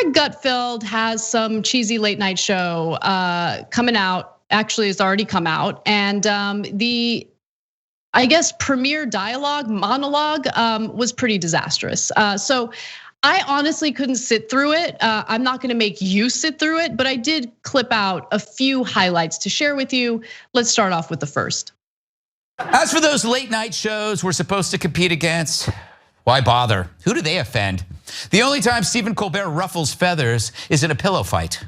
Greg Gutfeld has some cheesy late night show coming out. Actually, it's already come out, and the, I guess, premiere monologue was pretty disastrous. So I honestly couldn't sit through it. I'm not gonna make you sit through it, but I did clip out a few highlights to share with you. Let's start off with the first. As for those late night shows we're supposed to compete against, why bother? Who do they offend? The only time Stephen Colbert ruffles feathers is in a pillow fight.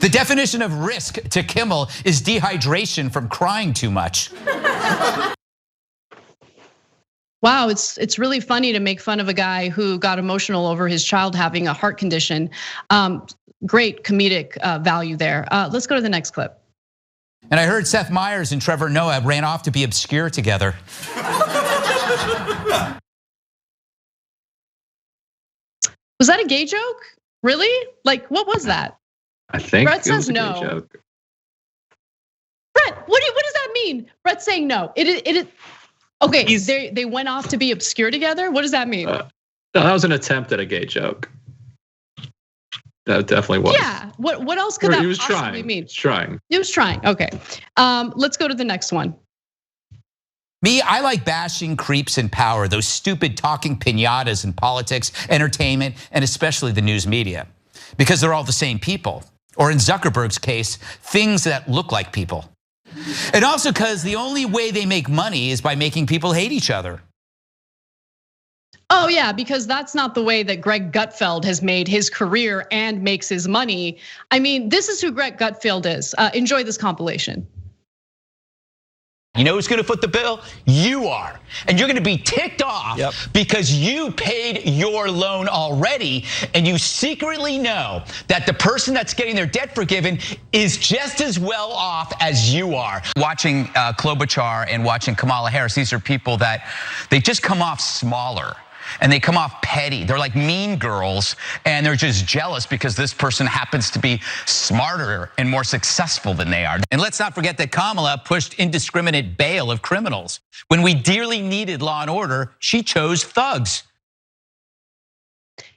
The definition of risk to Kimmel is dehydration from crying too much. Wow, it's really funny to make fun of a guy who got emotional over his child having a heart condition. Great comedic value there. Let's go to the next clip. And I heard Seth Meyers and Trevor Noah ran off to be obscure together. Was that a gay joke? Really? Like, what was that? I think Brett says no. Joke. Brett, what does that mean? Brett's saying no. It okay. They went off to be obscure together. What does that mean? No, that was an attempt at a gay joke. That definitely was. Yeah. What else could that possibly mean? He was trying. He was trying. Okay. Let's go to the next one. Me, I like bashing creeps in power, those stupid talking piñatas in politics, entertainment, and especially the news media, because they're all the same people. Or in Zuckerberg's case, things that look like people. And also because the only way they make money is by making people hate each other. Oh yeah, because that's not the way that Greg Gutfeld has made his career and makes his money. I mean, this is who Greg Gutfeld is. Enjoy this compilation. You know who's gonna foot the bill? You are. And you're gonna be ticked off because you paid your loan already and you secretly know that the person that's getting their debt forgiven is just as well off as you are. Watching Klobuchar and watching Kamala Harris, these are people that they just come off smaller. And they come off petty. They're like mean girls, and they're just jealous because this person happens to be smarter and more successful than they are. And let's not forget that Kamala pushed indiscriminate bail of criminals. When we dearly needed law and order, she chose thugs.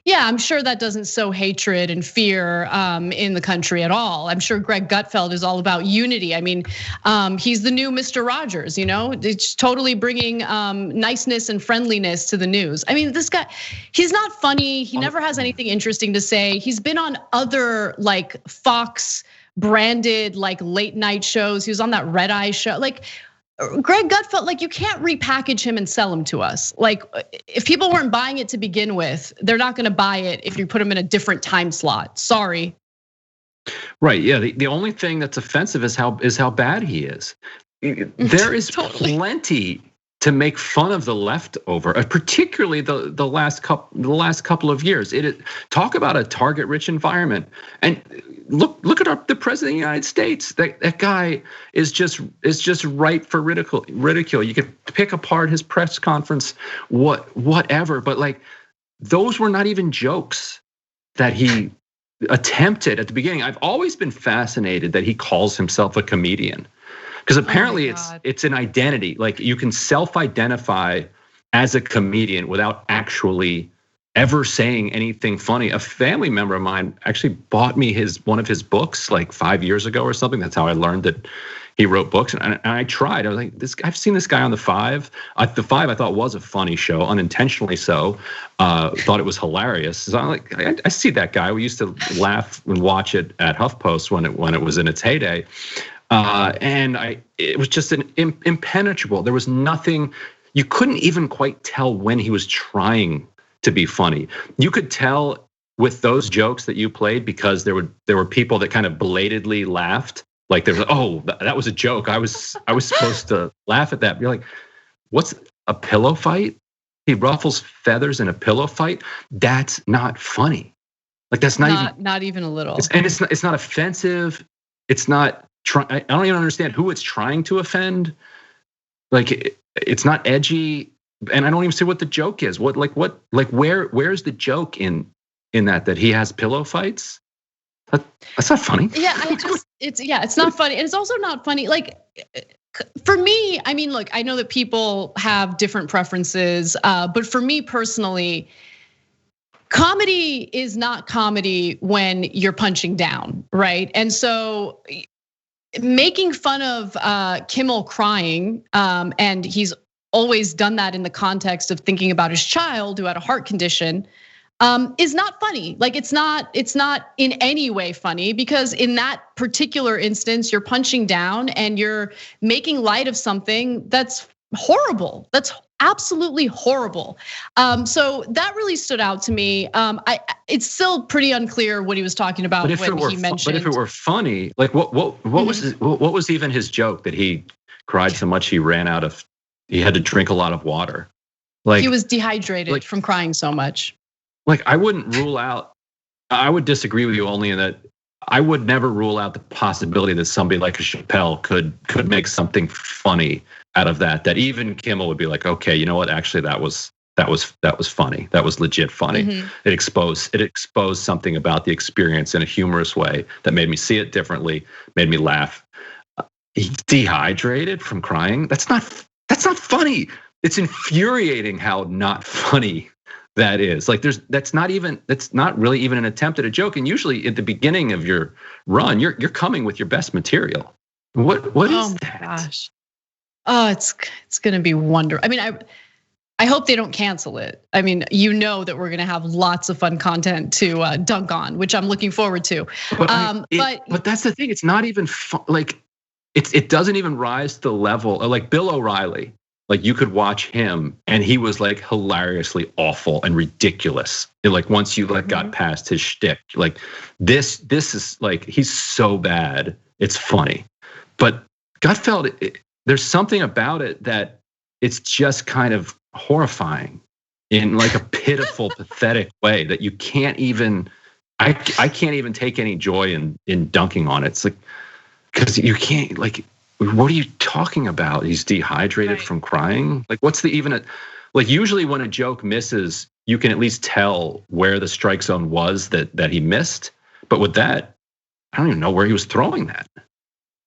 Yeah, I'm sure that doesn't sow hatred and fear in the country at all. I'm sure Greg Gutfeld is all about unity. I mean, he's the new Mr. Rogers, you know? It's totally bringing niceness and friendliness to the news. I mean, this guy, he's not funny. He never has anything interesting to say. He's been on other like Fox branded like late night shows. He was on that Red Eye show. Like, Greg Gutfeld, like you can't repackage him and sell him to us. Like if people weren't buying it to begin with, they're not gonna buy it if you put him in a different time slot. Sorry. Right, yeah, the only thing that's offensive is how bad he is. There is plenty to make fun of the leftover, particularly the last couple of years. Talk about a target-rich environment, and look at the president of the United States. That guy is just ripe for ridicule. You could pick apart his press conference, whatever, but like those were not even jokes that he attempted at the beginning. I've always been fascinated that he calls himself a comedian. Because apparently it's an identity. Like you can self-identify as a comedian without actually ever saying anything funny. A family member of mine actually bought me one of his books like 5 years ago or something. That's how I learned that he wrote books. And I tried. I was like, I've seen this guy on The Five. The Five I thought was a funny show, unintentionally so. Thought it was hilarious. So I'm like, I see that guy. We used to laugh and watch it at HuffPost when it was in its heyday. And it was just an impenetrable. There was nothing, you couldn't even quite tell when he was trying to be funny. You could tell with those jokes that you played because there were people that kind of belatedly laughed. Like there was, oh, that was a joke. I was supposed to laugh at that. You're like, what's a pillow fight? He ruffles feathers in a pillow fight. That's not funny. Like that's not even a little. It's not offensive. It's not. I don't even understand who it's trying to offend. Like it's not edgy, and I don't even see what the joke is. Where's the joke in that he has pillow fights? That's not funny. Yeah, it's not funny, and it's also not funny. Like for me, I mean, look, I know that people have different preferences, but for me personally, comedy is not comedy when you're punching down, right? And so making fun of Kimmel crying, and he's always done that in the context of thinking about his child who had a heart condition, is not funny. Like it's not in any way funny, because in that particular instance, you're punching down and you're making light of something that's horrible. That's absolutely horrible. So that really stood out to me. It's still pretty unclear what he was talking about when he mentioned. But if it were funny, like what was even his joke that he cried so much he had to drink a lot of water? Like he was dehydrated from crying so much. Like I wouldn't rule out. I would disagree with you only in that I would never rule out the possibility that somebody like a Chappelle could make something funny out of that. That even Kimmel would be like, okay, you know what? Actually, that was funny. That was legit funny. Mm-hmm. It exposed something about the experience in a humorous way that made me see it differently, made me laugh. He's dehydrated from crying. That's not funny. It's infuriating how not funny that is. Like that's not really even an attempt at a joke. And usually at the beginning of your run, you're coming with your best material. What is that? Oh my gosh. Oh, it's gonna be wonderful. I mean, I hope they don't cancel it. I mean, you know that we're gonna have lots of fun content to dunk on, which I'm looking forward to. But that's the thing. It's not even fun. Like it doesn't even rise to the level of like Bill O'Reilly. Like you could watch him and he was like hilariously awful and ridiculous. And like once you like got past his shtick, like this is like he's so bad, it's funny. But Gutfeld, there's something about it that it's just kind of horrifying in like a pitiful, pathetic way that you can't even. I can't even take any joy in dunking on it. It's like because you can't like. What are you talking about? He's dehydrated from crying? Like what's the even like usually when a joke misses, you can at least tell where the strike zone was that he missed. But with that, I don't even know where he was throwing that.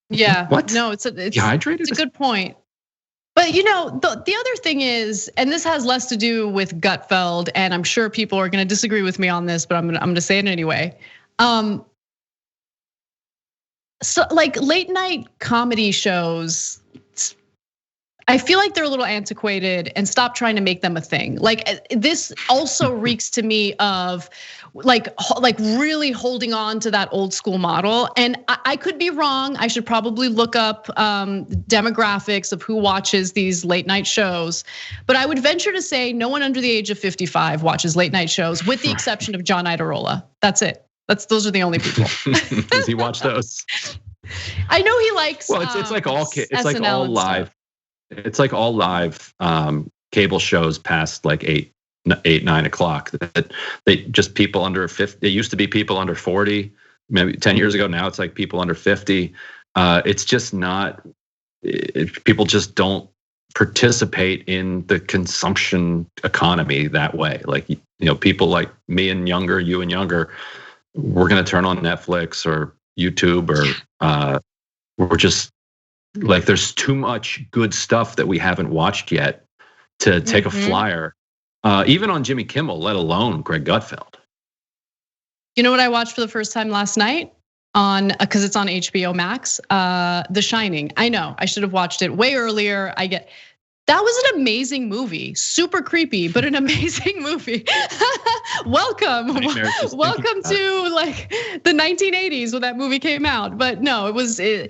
Yeah. What? No, it's dehydrated. It's a good point. But the other thing is, and this has less to do with Gutfeld, and I'm sure people are gonna disagree with me on this, but I'm gonna say it anyway. So like late night comedy shows, I feel like they're a little antiquated, and stop trying to make them a thing. Like this also reeks to me of like really holding on to that old school model. And I could be wrong. I should probably look up demographics of who watches these late night shows. But I would venture to say no one under the age of 55 watches late night shows, with the exception of John Iadarola. That's it. Those are the only people. Does he watch those? I know he likes. Well, it's like all live. It's like all live cable shows past like 8, 9 o'clock. That they just people under 50. It used to be people under 40, maybe 10 years ago. Now it's like people under 50. It's just not. People just don't participate in the consumption economy that way. Like people like me and younger, you and younger. We're gonna turn on Netflix or YouTube or we're just like there's too much good stuff that we haven't watched yet to take a flyer, even on Jimmy Kimmel, let alone Greg Gutfeld. You know what I watched for the first time last night because it's on HBO Max, The Shining. I know I should have watched it way earlier. That was an amazing movie, super creepy, but an amazing movie. Welcome to like the 1980s when that movie came out. But no, it was, and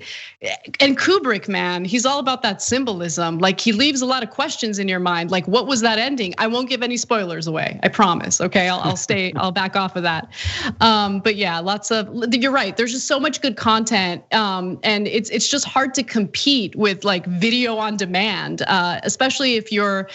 Kubrick, man, he's all about that symbolism. Like he leaves a lot of questions in your mind. Like what was that ending? I won't give any spoilers away, I promise. Okay, I'll back off of that. But yeah, you're right. There's just so much good content, and it's just hard to compete with like video on demand. Especially if your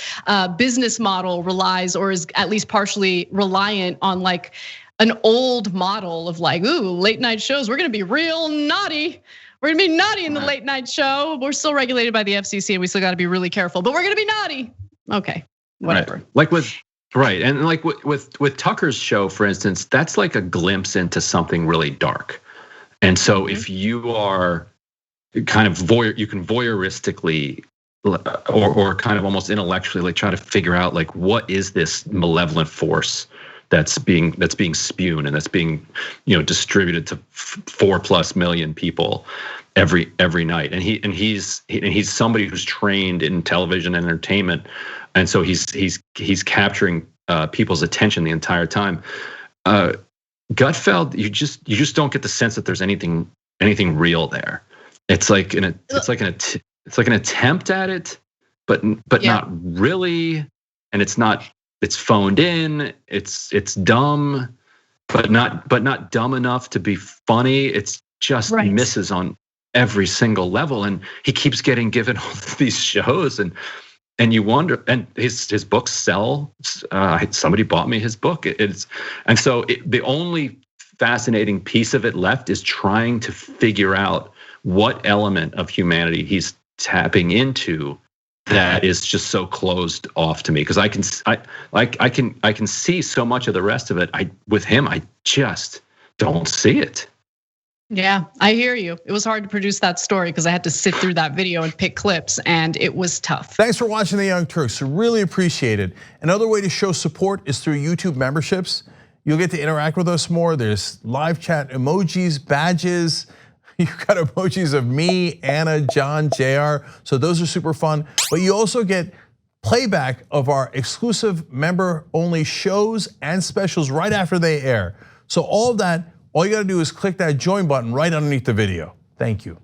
business model relies or is at least partially reliant on like an old model of like, ooh, late night shows, we're gonna be real naughty. We're gonna be naughty in the late night show. We're still regulated by the FCC and we still gotta be really careful, but we're gonna be naughty. Okay, whatever. Right. And like with Tucker's show, for instance, that's like a glimpse into something really dark. And so if you are kind of you can voyeuristically or kind of almost intellectually like try to figure out like what is this malevolent force that's being spewed and that's being distributed to 4+ million people every night. And he's somebody who's trained in television and entertainment, and so he's capturing people's attention the entire time. Gutfeld, you just don't get the sense that there's anything real there. It's like an attempt at it, but not really. And it's phoned in. It's dumb, but not dumb enough to be funny. It's just misses on every single level. And he keeps getting given all these shows, and you wonder. And his books sell. Somebody bought me his book. The only fascinating piece of it left is trying to figure out what element of humanity he's tapping into that is just so closed off to me, because I can see so much of the rest of it. With him, I just don't see it. Yeah, I hear you. It was hard to produce that story because I had to sit through that video and pick clips, and it was tough. Thanks for watching The Young Turks. Really appreciate it. Another way to show support is through YouTube memberships. You'll get to interact with us more. There's live chat emojis, badges. You've got emojis of me, Anna, John, JR. So those are super fun. But you also get playback of our exclusive member-only shows and specials right after they air. So all of that, all you gotta do is click that join button right underneath the video. Thank you.